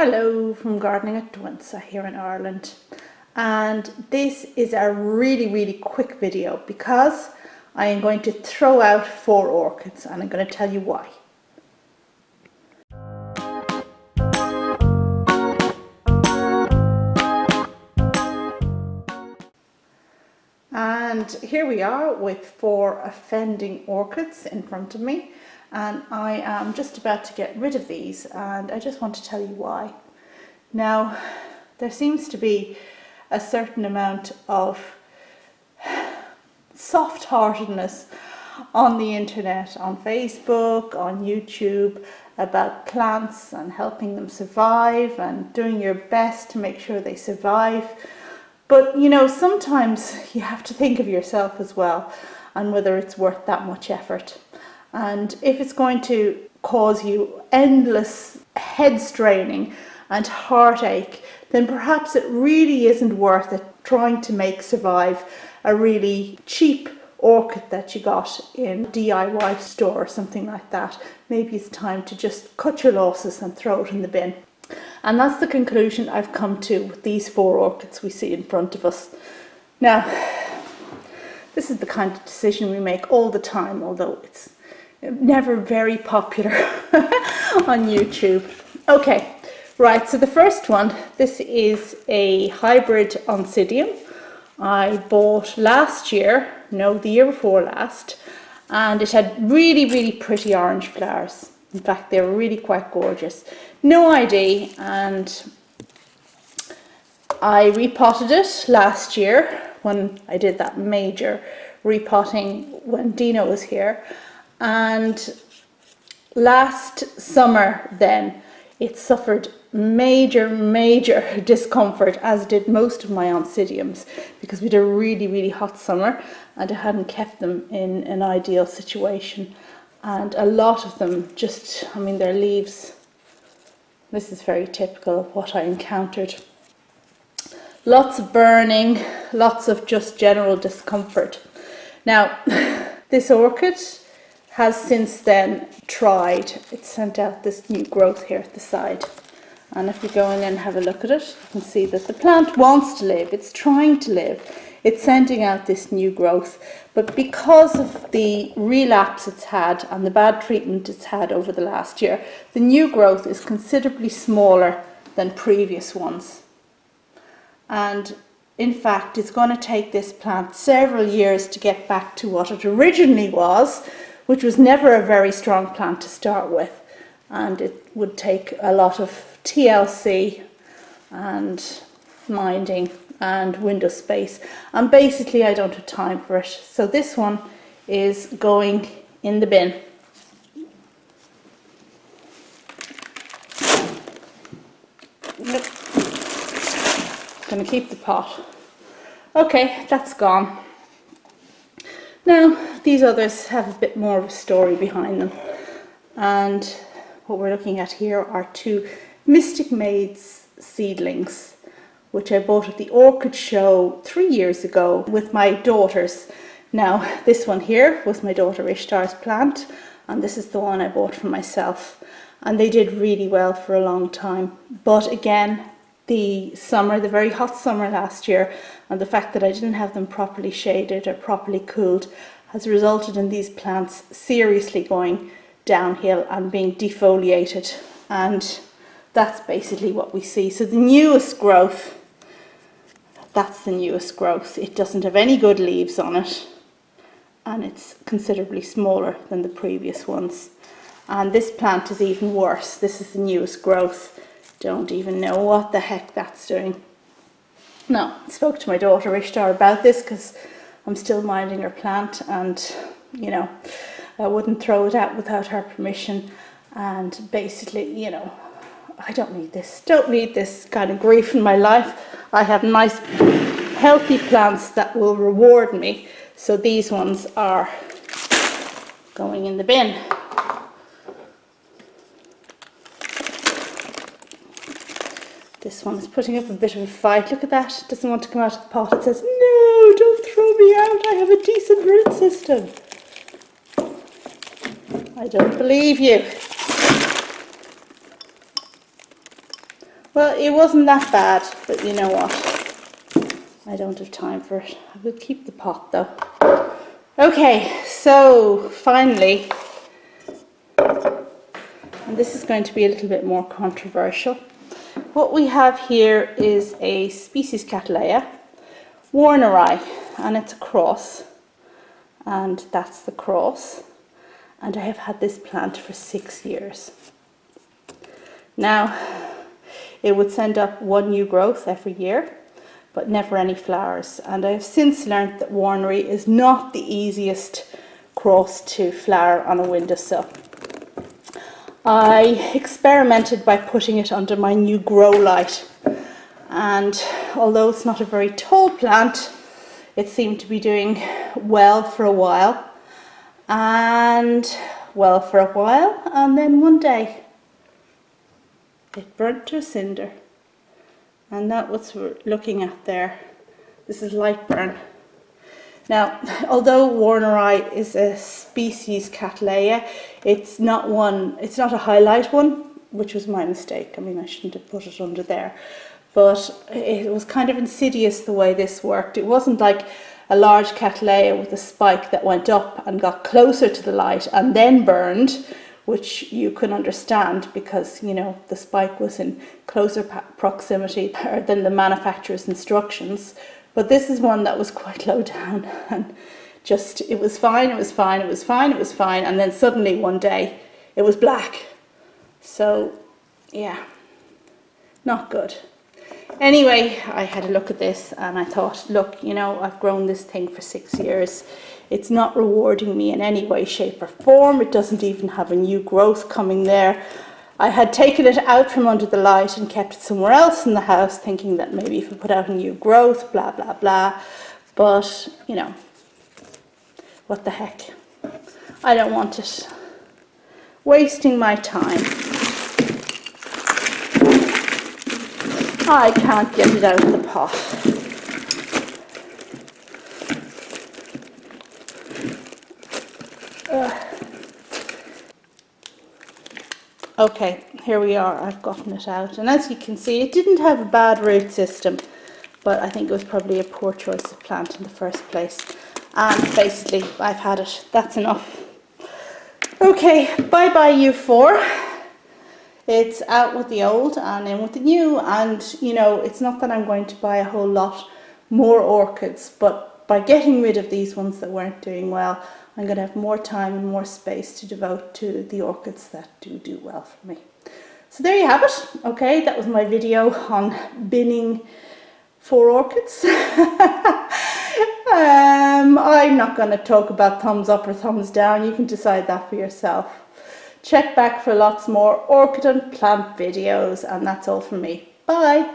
Hello from Gardening at Douentza here in Ireland, and this is a really quick video because I am going to throw out 4 orchids and I'm going to tell you why. And here we are with 4 offending orchids in front of me, and I am just about to get rid of these, and I just want to tell you why. Now, there seems to be a certain amount of soft-heartedness on the internet, on Facebook, on YouTube, about plants and helping them survive and doing your best to make sure they survive. But you know, sometimes you have to think of yourself as well and whether it's worth that much effort. And if it's going to cause you endless head straining and heartache, then perhaps it really isn't worth it trying to make survive a really cheap orchid that you got in a DIY store or something like that. Maybe it's time to just cut your losses and throw it in the bin. And that's the conclusion I've come to with these 4 orchids we see in front of us. Now, this is the kind of decision we make all the time, although it's never very popular on YouTube. Okay, right, so the first one, this is a hybrid Oncidium I bought last year, no, the year before last, and it had really pretty orange flowers. In fact, they were really quite gorgeous. No ID, and I repotted it last year when I did that major repotting when Dino was here. And last summer then, it suffered major discomfort, as did most of my Oncidiums, because we had a really hot summer and I hadn't kept them in an ideal situation. And a lot of them just, I mean, their leaves, this is very typical of what I encountered. Lots of burning, lots of just general discomfort. Now, this orchid has since then tried, it sent out this new growth here at the side. And if we go in and have a look at it, you can see that the plant wants to live, it's trying to live. It's sending out this new growth, but because of the relapse it's had and the bad treatment it's had over the last year, the new growth is considerably smaller than previous ones. And in fact, it's going to take this plant several years to get back to what it originally was, which was never a very strong plant to start with. And it would take a lot of TLC and minding and window space, and basically I don't have time for it. So this one is going in the bin. Nope. Gonna keep the pot. Okay, that's gone. Now these others have a bit more of a story behind them, and what we're looking at here are 2 Mystic Maids seedlings, which I bought at the Orchid show 3 years ago with my daughters. Now, this one here was my daughter Ishtar's plant, and this is the one I bought for myself. And they did really well for a long time. But again, the summer, the very hot summer last year, and the fact that I didn't have them properly shaded or properly cooled has resulted in these plants seriously going downhill and being defoliated. And that's basically what we see. So the newest growth, that's the newest growth. It doesn't have any good leaves on it, and it's considerably smaller than the previous ones. And this plant is even worse. This is the newest growth. Don't even know what the heck that's doing. Now, I spoke to my daughter Ishtar about this because I'm still minding her plant, and you know, I wouldn't throw it out without her permission. And basically, you know, I don't need this kind of grief in my life. I have nice healthy plants that will reward me. So these ones are going in the bin. This one is putting up a bit of a fight. Look at that. It doesn't want to come out of the pot. It says, no, don't throw me out. I have a decent root system. I don't believe you. Well, it wasn't that bad, but you know what? I don't have time for it. I will keep the pot though. Okay, so finally, and this is going to be a little bit more controversial. What we have here is a species Cataleya, Warneri, and it's a cross, and that's the cross. And I have had this plant for 6 years. Now, it would send up one new growth every year, but never any flowers. And I have since learned that Warneri is not the easiest cross to flower on a windowsill. I experimented by putting it under my new grow light, and although it's not a very tall plant, it seemed to be doing well for a while, and then one day it burnt to a cinder, and that's what we're looking at there. This is light burn. Now, although Warneri is a species Cataleya, it's not a highlight one, which was my mistake. I mean, I shouldn't have put it under there. But it was kind of insidious the way this worked. It wasn't like a large Cataleya with a spike that went up and got closer to the light and then burned, which you can understand because, you know, the spike was in closer proximity than the manufacturer's instructions. But this is one that was quite low down, and just, it was fine, and then suddenly one day it was black. So yeah, not good. Anyway, I had a look at this and I thought, look, you know, I've grown this thing for 6 years. It's not rewarding me in any way, shape or form. It doesn't even have a new growth coming there. I had taken it out from under the light and kept it somewhere else in the house, thinking that maybe if I put out a new growth, blah, blah, blah. But, you know, what the heck? I don't want it wasting my time. I can't get it out of the pot. Okay, here we are. I've gotten it out, and as you can see, it didn't have a bad root system, but I think it was probably a poor choice of plant in the first place. And basically, I've had it. That's enough. Okay, bye bye you four. It's out with the old and in with the new, and you know, it's not that I'm going to buy a whole lot more orchids, but by getting rid of these ones that weren't doing well, I'm going to have more time and more space to devote to the orchids that do well for me. So there you have it. Okay, that was my video on binning 4 orchids. I'm not going to talk about thumbs up or thumbs down. You can decide that for yourself. Check back for lots more orchid and plant videos, and that's all from me. Bye!